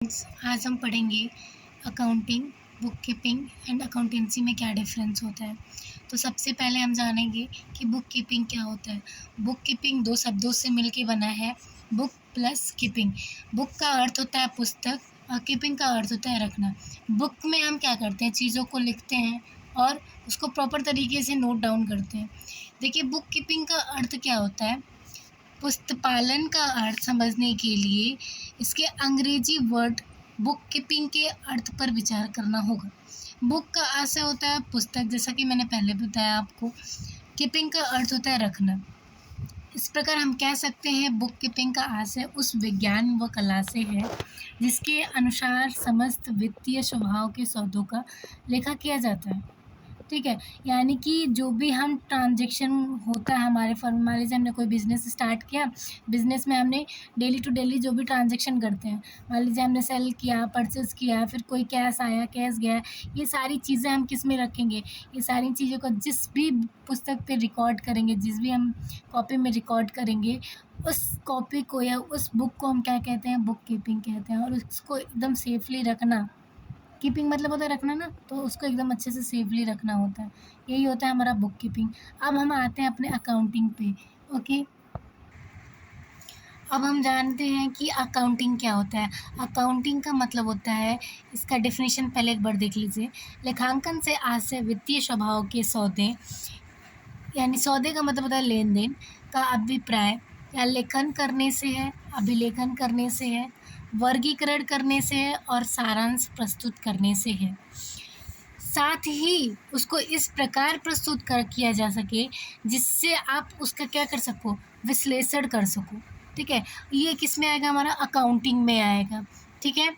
आज हम पढ़ेंगे accounting, book keeping and accountancy में क्या डिफरेंस होता है। तो सबसे पहले हम जानेंगे कि बुक कीपिंग क्या होता है। बुक कीपिंग दो शब्दों से मिलकर बना है, बुक प्लस कीपिंग। बुक का अर्थ होता है पुस्तक और कीपिंग का अर्थ होता है रखना। बुक में हम क्या करते हैं, चीज़ों को लिखते हैं और उसको प्रॉपर तरीके से नोट डाउन करते हैं। देखिए, बुक कीपिंग का अर्थ क्या होता है। पुस्तपालन का अर्थ समझने के लिए इसके अंग्रेजी वर्ड बुक कीपिंग के अर्थ पर विचार करना होगा। बुक का आशय होता है पुस्तक, जैसा कि मैंने पहले बताया आपको। कीपिंग का अर्थ होता है रखना। इस प्रकार हम कह सकते हैं बुक कीपिंग का आशय उस विज्ञान व कला से है जिसके अनुसार समस्त वित्तीय स्वभाव के सौदों का लेखा किया जाता है। ठीक है, यानी कि जो भी हम ट्रांजेक्शन होता है हमारे फर्म, मान लीजिए हमने कोई बिज़नेस स्टार्ट किया, बिज़नेस में हमने डेली टू डेली जो भी ट्रांजेक्शन करते हैं, मान लीजिए हमने सेल किया, परचेज़ किया, फिर कोई कैश आया, कैश गया, ये सारी चीज़ें हम किस में रखेंगे, ये सारी चीज़ों को जिस भी पुस्तक पे रिकॉर्ड करेंगे, जिस भी हम कॉपी में रिकॉर्ड करेंगे, उस कॉपी को या उस बुक को हम क्या कहते हैं, बुक कीपिंग कहते हैं। और उसको एकदम सेफली रखना, कीपिंग मतलब होता है रखना ना, तो उसको एकदम अच्छे से सेफली रखना होता है। यही होता है हमारा बुक कीपिंग। अब हम आते हैं अपने अकाउंटिंग पे। ओके, अब हम जानते हैं कि अकाउंटिंग क्या होता है। अकाउंटिंग का मतलब होता है, इसका डेफिनेशन पहले एक बार देख लीजिए। लेखांकन से आशय वित्तीय स्वभाव के सौदे, यानी सौदे का मतलब होता है लेन देन का अभिप्राय या लेखन करने से है, अभिलेखन करने से है, वर्गीकरण करने से है और सारांश प्रस्तुत करने से है। साथ ही उसको इस प्रकार प्रस्तुत किया जा सके जिससे आप उसका क्या कर सको, विश्लेषण कर सको। ठीक है, ये किस में आएगा, हमारा अकाउंटिंग में आएगा। ठीक है,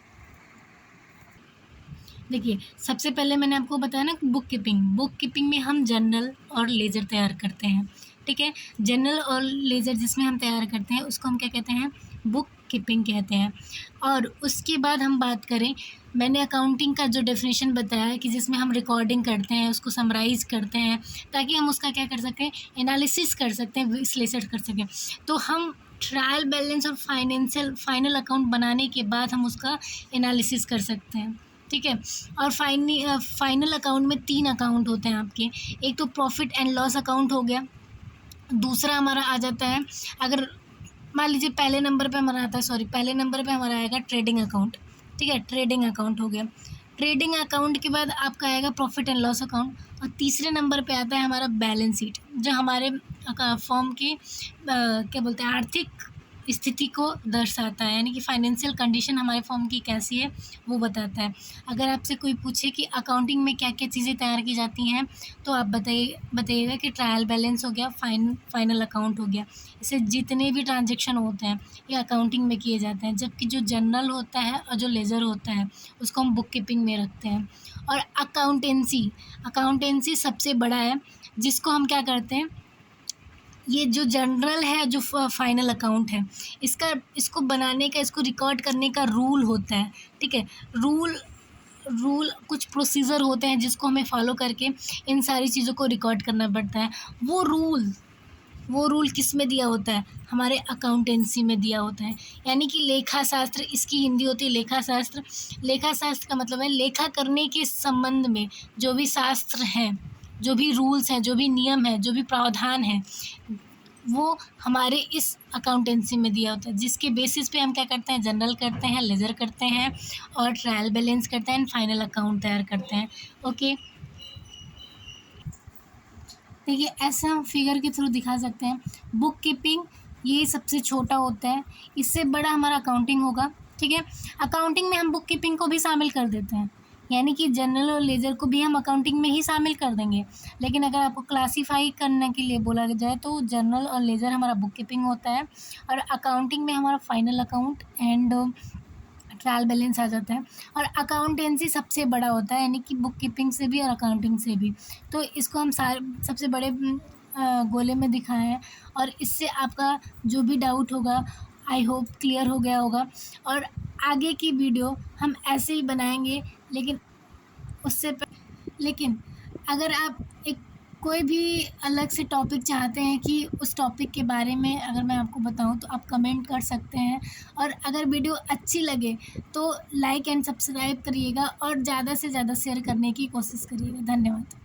देखिए सबसे पहले मैंने आपको बताया ना, बुक कीपिंग में हम जर्नल और लेजर तैयार करते हैं। ठीक है, जर्नल और लेजर जिसमें हम तैयार करते हैं उसको हम क्या कहते हैं, बुक कीपिंग कहते हैं। और उसके बाद हम बात करें, मैंने अकाउंटिंग का जो डेफिनेशन बताया कि जिसमें हम रिकॉर्डिंग करते हैं, उसको समराइज़ करते हैं ताकि हम उसका क्या कर सकें, एनालिसिस कर सकते हैं, विश्लेषण कर सकें। तो हम ट्रायल बैलेंस और फाइनल अकाउंट बनाने के बाद हम उसका एनालिसिस कर सकते हैं। ठीक है, और फाइनल अकाउंट में 3 अकाउंट होते हैं आपके। एक तो प्रॉफिट एंड लॉस अकाउंट हो गया, दूसरा हमारा आ जाता है, अगर मान लीजिए पहले नंबर पे हमारा आएगा ट्रेडिंग अकाउंट। ठीक है, ट्रेडिंग अकाउंट हो गया। ट्रेडिंग अकाउंट के बाद आपका आएगा प्रॉफिट एंड लॉस अकाउंट, और तीसरे नंबर पे आता है हमारा बैलेंस शीट, जो हमारे फॉर्म की क्या बोलते हैं, आर्थिक स्थिति को दर्शाता है, यानी कि फाइनेंशियल कंडीशन हमारे फॉर्म की कैसी है वो बताता है। अगर आपसे कोई पूछे कि अकाउंटिंग में क्या क्या चीज़ें तैयार की जाती हैं, तो आप बताइएगा कि ट्रायल बैलेंस हो गया, फाइनल अकाउंट हो गया। इससे जितने भी ट्रांजेक्शन होते हैं ये अकाउंटिंग में किए जाते हैं, जबकि जो जर्नल होता है और जो लेजर होता है उसको हम बुक कीपिंग में रखते हैं। और अकाउंटेंसी सबसे बड़ा है, जिसको हम क्या करते हैं, ये जो जनरल है, जो फाइनल अकाउंट है, इसको बनाने का, इसको रिकॉर्ड करने का रूल होता है। ठीक है, रूल कुछ प्रोसीजर होते हैं जिसको हमें फॉलो करके इन सारी चीज़ों को रिकॉर्ड करना पड़ता है। वो रूल किस में दिया होता है, हमारे अकाउंटेंसी में दिया होता है, यानी कि लेखा शास्त्र, इसकी हिंदी होती है लेखा शास्त्र। लेखा शास्त्र का मतलब है लेखा करने के संबंध में जो भी शास्त्र हैं, जो भी रूल्स हैं, जो भी नियम है, जो भी प्रावधान है, वो हमारे इस अकाउंटेंसी में दिया होता है, जिसके बेसिस पे हम क्या करते हैं, जनरल करते हैं, लेजर करते हैं और ट्रायल बैलेंस करते हैं, फाइनल अकाउंट तैयार करते हैं। ओके, देखिए ऐसे हम फिगर के थ्रू दिखा सकते हैं। बुक कीपिंग ये सबसे छोटा होता है, इससे बड़ा हमारा अकाउंटिंग होगा। ठीक है, अकाउंटिंग में हम बुक कीपिंग को भी शामिल कर देते हैं, यानी कि जनरल और लेजर को भी हम अकाउंटिंग में ही शामिल कर देंगे। लेकिन अगर आपको क्लासीफाई करने के लिए बोला जाए तो जनरल और लेजर हमारा बुक कीपिंग होता है, और अकाउंटिंग में हमारा final account and trial balance आ जाता है। और अकाउंटेंसी सबसे बड़ा होता है, यानी कि बुक कीपिंग से भी और अकाउंटिंग से भी। तो इसको हम सबसे बड़े गोले में दिखाए हैं, और इससे आपका जो भी डाउट होगा आई होप क्लियर हो गया होगा। और आगे की वीडियो हम ऐसे ही बनाएंगे, लेकिन उससे लेकिन अगर आप एक कोई भी अलग से टॉपिक चाहते हैं कि उस टॉपिक के बारे में अगर मैं आपको बताऊं तो आप कमेंट कर सकते हैं। और अगर वीडियो अच्छी लगे तो लाइक एंड सब्सक्राइब करिएगा और ज़्यादा से ज़्यादा शेयर करने की कोशिश करिएगा। धन्यवाद।